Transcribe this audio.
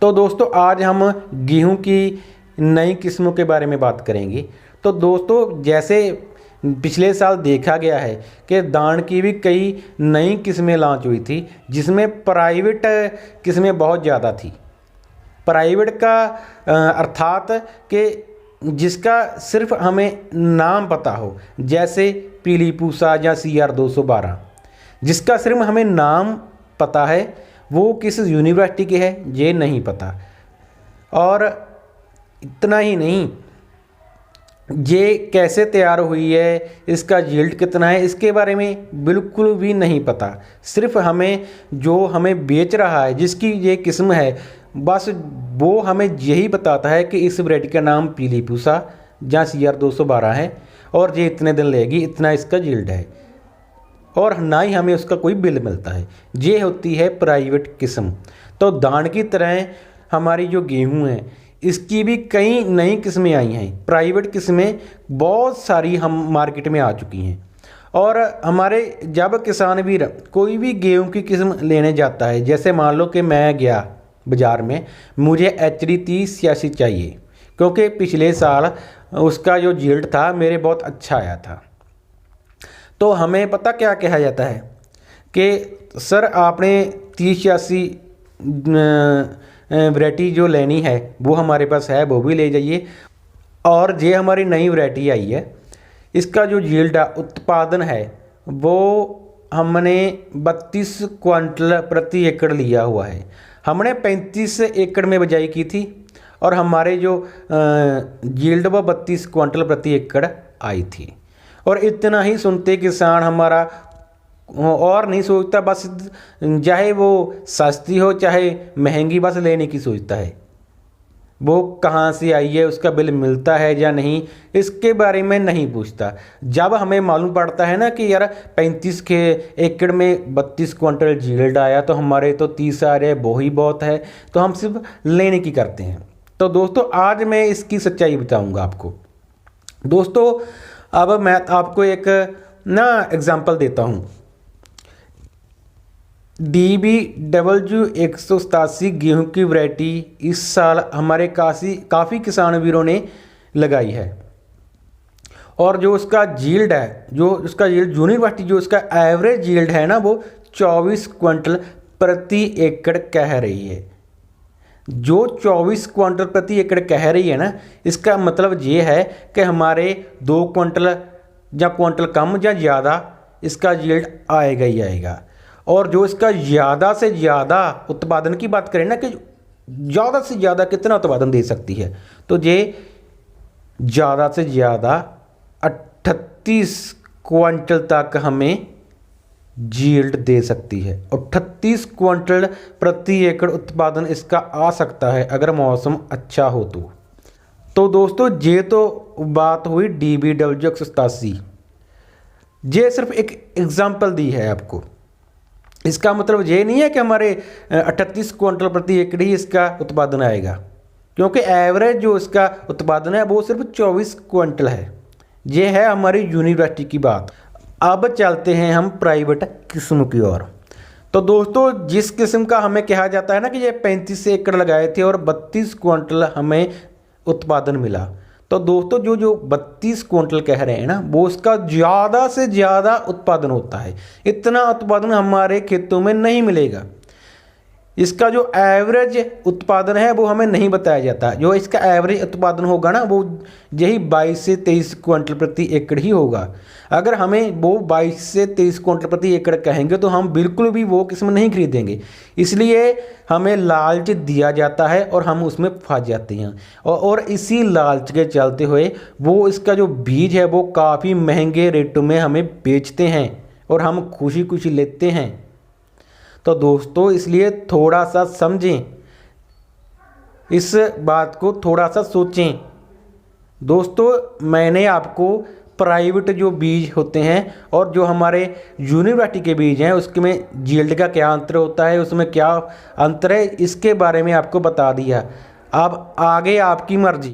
तो दोस्तों आज हम गेहूं की नई किस्मों के बारे में बात करेंगे। तो दोस्तों जैसे पिछले साल देखा गया है कि दान की भी कई नई किस्में लॉन्च हुई थी, जिसमें प्राइवेट किस्में बहुत ज़्यादा थी। प्राइवेट का अर्थात कि जिसका सिर्फ हमें नाम पता हो, जैसे पीली पूसा या CR 212, जिसका सिर्फ हमें नाम पता है, वो किस यूनिवर्सिटी के है ये नहीं पता। और इतना ही नहीं, ये कैसे तैयार हुई है, इसका यील्ड कितना है, इसके बारे में बिल्कुल भी नहीं पता। सिर्फ हमें जो हमें बेच रहा है, जिसकी ये किस्म है, बस वो हमें यही बताता है कि इस वैरायटी का नाम पीली पूसा या CR 212 है और ये इतने दिन लेगी, इतना इसका यील्ड है, और ना ही हमें उसका कोई बिल मिलता है। ये होती है प्राइवेट किस्म। तो दान की तरह हमारी जो गेहूं है, इसकी भी कई नई किस्में आई हैं। प्राइवेट किस्में बहुत सारी हम मार्केट में आ चुकी हैं। और हमारे जब किसान भी कोई भी गेहूं की किस्म लेने जाता है, जैसे मान लो कि मैं गया बाज़ार में, मुझे HD 3086 चाहिए, क्योंकि पिछले साल उसका जो यील्ड था मेरे बहुत अच्छा आया था। तो हमें पता क्या कहा जाता है कि सर आपने 3086 वैरायटी जो लेनी है वो हमारे पास है, वो भी ले जाइए। और ये हमारी नई वैरायटी आई है, इसका जो यील्ड उत्पादन है वो हमने 32 क्विंटल प्रति एकड़ लिया हुआ है। हमने 35 एकड़ में बिजाई की थी और हमारे जो यील्ड वो 32 क्विंटल प्रति एकड़ आई थी। और इतना ही सुनते किसान हमारा और नहीं सोचता, बस चाहे वो सस्ती हो चाहे महंगी, बस लेने की सोचता है। वो कहाँ से आई है, उसका बिल मिलता है या नहीं, इसके बारे में नहीं पूछता। जब हमें मालूम पड़ता है ना कि यार 35 के एकड़ में 32 क्विंटल यील्ड आया, तो हमारे तो 30 आ रहे, वो ही बहुत है, तो हम सिर्फ लेने की करते हैं। तो दोस्तों आज मैं इसकी सच्चाई बताऊँगा आपको। दोस्तों अब मैं आपको एक एग्जांपल देता हूँ। DBW 187 गेहूं की वैरायटी इस साल हमारे काफ़ी किसान वीरों ने लगाई है। और जो उसका यील्ड है, जो उसका यील्ड यूनिवर्सिटी जो उसका एवरेज यील्ड है ना, वो 24 क्विंटल प्रति एकड़ कह रही है। जो 24 क्विंटल प्रति एकड़ कह रही है ना, इसका मतलब ये है कि हमारे 2 क्विंटल या क्विंटल कम या ज़्यादा इसका यील्ड आएगा ही आएगा। और जो इसका ज़्यादा से ज़्यादा उत्पादन की बात करें ना, कि ज़्यादा से ज़्यादा कितना उत्पादन दे सकती है, तो ये ज़्यादा से ज़्यादा 38 क्विंटल तक हमें यील्ड दे सकती है। और 38 क्विंटल प्रति एकड़ उत्पादन इसका आ सकता है अगर मौसम अच्छा हो तो दोस्तों ये तो बात हुई DBW 187। ये सिर्फ एक एग्जांपल दी है आपको। इसका मतलब ये नहीं है कि हमारे 38 क्विंटल प्रति एकड़ ही इसका उत्पादन आएगा, क्योंकि एवरेज जो इसका उत्पादन है वो सिर्फ 24 क्विंटल है। ये है हमारी यूनिवर्सिटी की बात। अब चलते हैं हम प्राइवेट किस्म की ओर। तो दोस्तों जिस किस्म का हमें कहा जाता है ना कि ये 35 एकड़ लगाए थे और 32 क्विंटल हमें उत्पादन मिला, तो दोस्तों जो 32 क्विंटल कह रहे हैं ना, वो उसका ज़्यादा से ज़्यादा उत्पादन होता है। इतना उत्पादन हमारे खेतों में नहीं मिलेगा। इसका जो एवरेज उत्पादन है वो हमें नहीं बताया जाता। जो इसका एवरेज उत्पादन होगा ना, वो यही 22 से 23 क्विंटल प्रति एकड़ ही होगा। अगर हमें वो 22 से 23 क्विंटल प्रति एकड़ कहेंगे तो हम बिल्कुल भी वो किस्म नहीं खरीदेंगे। इसलिए हमें लालच दिया जाता है और हम उसमें फंस जाते हैं। और इसी लालच के चलते हुए वो इसका जो बीज है वो काफ़ी महंगे रेटों में हमें बेचते हैं और हम खुशी खुशी लेते हैं। तो दोस्तों इसलिए थोड़ा सा समझें, इस बात को थोड़ा सा सोचें। दोस्तों मैंने आपको प्राइवेट जो बीज होते हैं और जो हमारे यूनिवर्सिटी के बीज हैं उसके में यील्ड का क्या अंतर होता है, उसमें क्या अंतर है, इसके बारे में आपको बता दिया। अब आगे आपकी मर्जी।